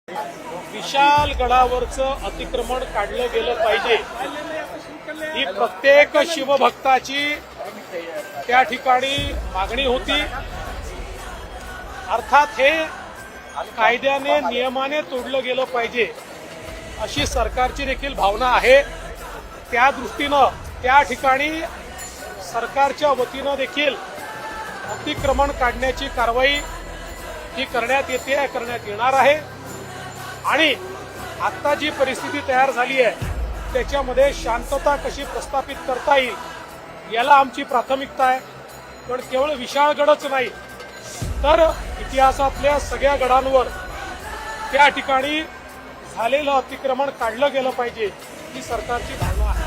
विशाल गडावरचं अतिक्रमण काढलं गेलं पाहिजे ही प्रत्येक शिवभक्ताची त्या ठिकाणी मागणी होती। अर्थात हे कायद्याने नियमाने तोडलं गेलं पाहिजे अशी सरकारची देखील भावना आहे। त्या दृष्टीनं त्या ठिकाणी सरकारच्या वतीनं देखील अतिक्रमण काढण्याची कारवाई ही करण्यात येते, करण्यात येणार आहे। आणि आता जी परिस्थिती तयार झाली आहे त्याच्यामध्ये शांतता कशी प्रस्थापित करता येईल याला आमची प्राथमिकता आहे। पण केवळ विशाळगडच नाही तर इतिहासातल्या सगळ्या गडांवर त्या ठिकाणी झालेलं अतिक्रमण काढलं गेलं पाहिजे ही सरकारची भावना आहे।